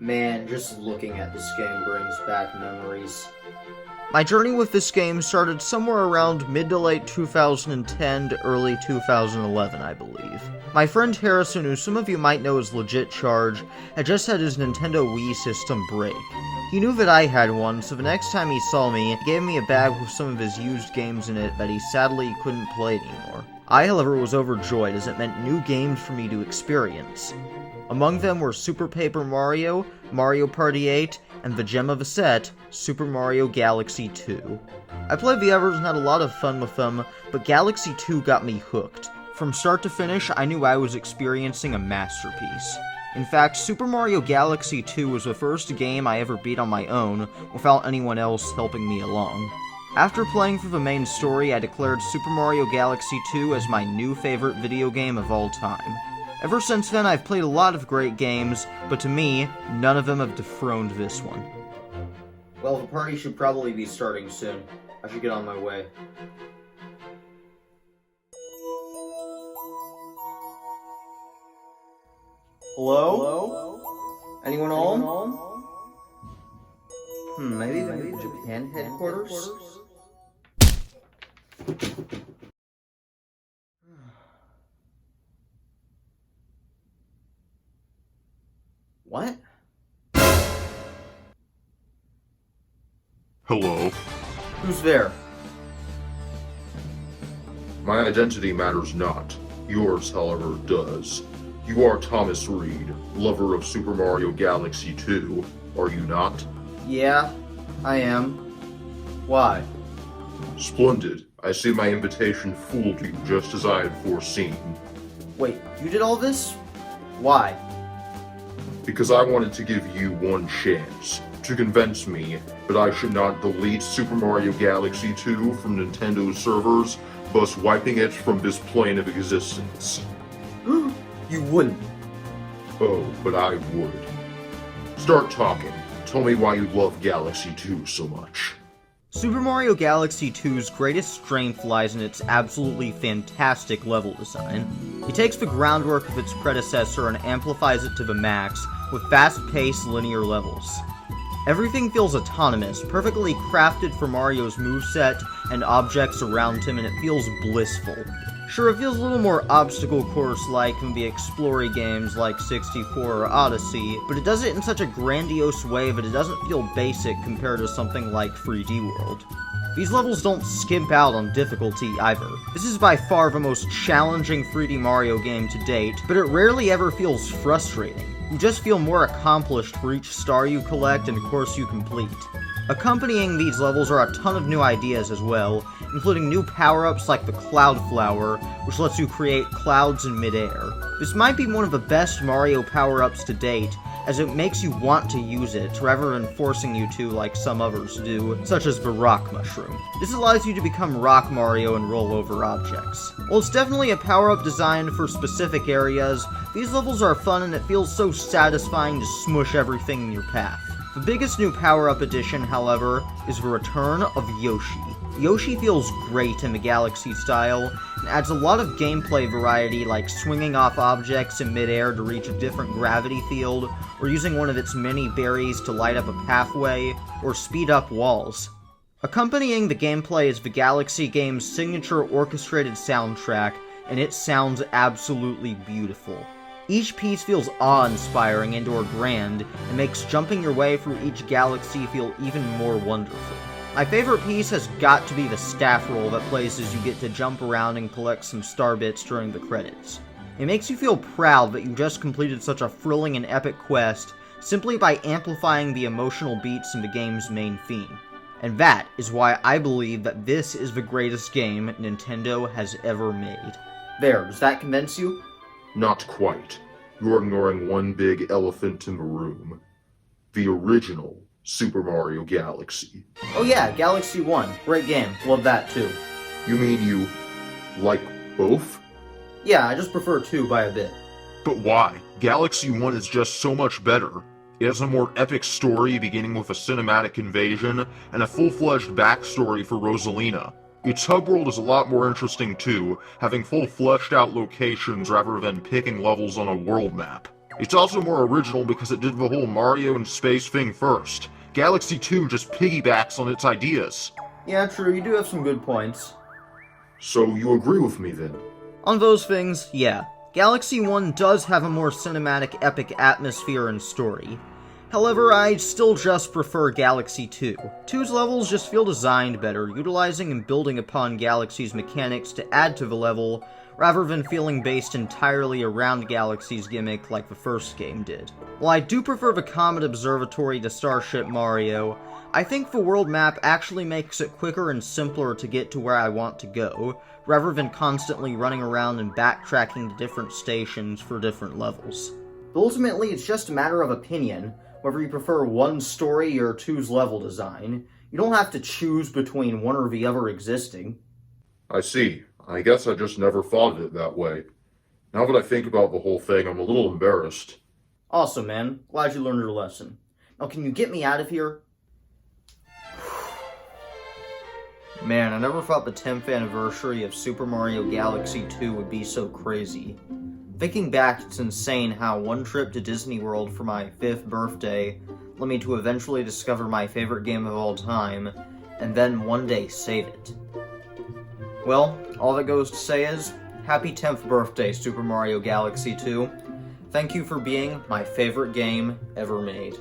Man, just looking at this game brings back memories. My journey with this game started somewhere around mid to late 2010 to early 2011, I believe. My friend Harrison, who some of you might know as Legit Charge, had just had his Nintendo Wii system break. He knew that I had one, so the next time he saw me, he gave me a bag with some of his used games in it that he sadly couldn't play anymore. I, however, was overjoyed as it meant new games for me to experience. Among them were Super Paper Mario, Mario Party 8, and the gem of a set, Super Mario Galaxy 2. I played the others and had a lot of fun with them, but Galaxy 2 got me hooked. From start to finish, I knew I was experiencing a masterpiece. In fact, Super Mario Galaxy 2 was the first game I ever beat on my own, without anyone else helping me along. After playing through the main story, I declared Super Mario Galaxy 2 as my new favorite video game of all time. Ever since then, I've played a lot of great games, but to me, none of them have dethroned this one. Well, the party should probably be starting soon. I should get on my way. Hello? Anyone home? Maybe the Japan headquarters? What? Hello. Who's there? My identity matters not. Yours, however, does. You are Thomas Reed, lover of Super Mario Galaxy 2, are you not? Yeah, I am. Why? Splendid. I see my invitation fooled you just as I had foreseen. Wait, you did all this? Why? Because I wanted to give you one chance to convince me that I should not delete Super Mario Galaxy 2 from Nintendo's servers, thus wiping it from this plane of existence. You wouldn't. Oh, but I would. Start talking. Tell me why you love Galaxy 2 so much. Super Mario Galaxy 2's greatest strength lies in its absolutely fantastic level design. It takes the groundwork of its predecessor and amplifies it to the max, with fast-paced linear levels. Everything feels autonomous, perfectly crafted for Mario's moveset and objects around him, and it feels blissful. Sure, it feels a little more obstacle course-like in the explory games like 64 or Odyssey, but it does it in such a grandiose way that it doesn't feel basic compared to something like 3D World. These levels don't skimp out on difficulty either. This is by far the most challenging 3D Mario game to date, but it rarely ever feels frustrating. You just feel more accomplished for each star you collect and course you complete. Accompanying these levels are a ton of new ideas as well, including new power-ups like the Cloud Flower, which lets you create clouds in midair. This might be one of the best Mario power-ups to date, as it makes you want to use it, rather than forcing you to like some others do, such as the Rock Mushroom. This allows you to become Rock Mario and roll over objects. While it's definitely a power-up designed for specific areas, these levels are fun and it feels so satisfying to smush everything in your path. The biggest new power-up addition, however, is the return of Yoshi. Yoshi feels great in the Galaxy style, and adds a lot of gameplay variety like swinging off objects in midair to reach a different gravity field, or using one of its many berries to light up a pathway, or speed up walls. Accompanying the gameplay is the Galaxy game's signature orchestrated soundtrack, and it sounds absolutely beautiful. Each piece feels awe-inspiring and/or grand, and makes jumping your way through each galaxy feel even more wonderful. My favorite piece has got to be the staff roll that plays as you get to jump around and collect some star bits during the credits. It makes you feel proud that you just completed such a thrilling and epic quest simply by amplifying the emotional beats in the game's main theme. And that is why I believe that this is the greatest game Nintendo has ever made. There, does that convince you? Not quite. You're ignoring one big elephant in the room. The original Super Mario Galaxy. Oh yeah, Galaxy 1. Great game. Love that too. You mean you like both? Yeah, I just prefer 2 by a bit. But why? Galaxy 1 is just so much better. It has a more epic story beginning with a cinematic invasion, and a full-fledged backstory for Rosalina. Its hub world is a lot more interesting too, having full fleshed out locations rather than picking levels on a world map. It's also more original because it did the whole Mario and space thing first. Galaxy 2 just piggybacks on its ideas. Yeah, true, you do have some good points. So you agree with me then? On those things, yeah. Galaxy 1 does have a more cinematic, epic atmosphere and story. However, I still just prefer Galaxy 2. 2's levels just feel designed better, utilizing and building upon Galaxy's mechanics to add to the level, rather than feeling based entirely around Galaxy's gimmick like the first game did. While I do prefer the Comet Observatory to Starship Mario, I think the world map actually makes it quicker and simpler to get to where I want to go, rather than constantly running around and backtracking to different stations for different levels. Ultimately, it's just a matter of opinion, whether you prefer 1's story or 2's level design. You don't have to choose between one or the other existing. I see. I guess I just never thought of it that way. Now that I think about the whole thing, I'm a little embarrassed. Awesome, man. Glad you learned your lesson. Now, can you get me out of here? Man, I never thought the 10th anniversary of Super Mario Galaxy 2 would be so crazy. Thinking back, it's insane how one trip to Disney World for my 5th birthday led me to eventually discover my favorite game of all time, and then one day save it. Well, all that goes to say is, happy 10th birthday, Super Mario Galaxy 2. Thank you for being my favorite game ever made.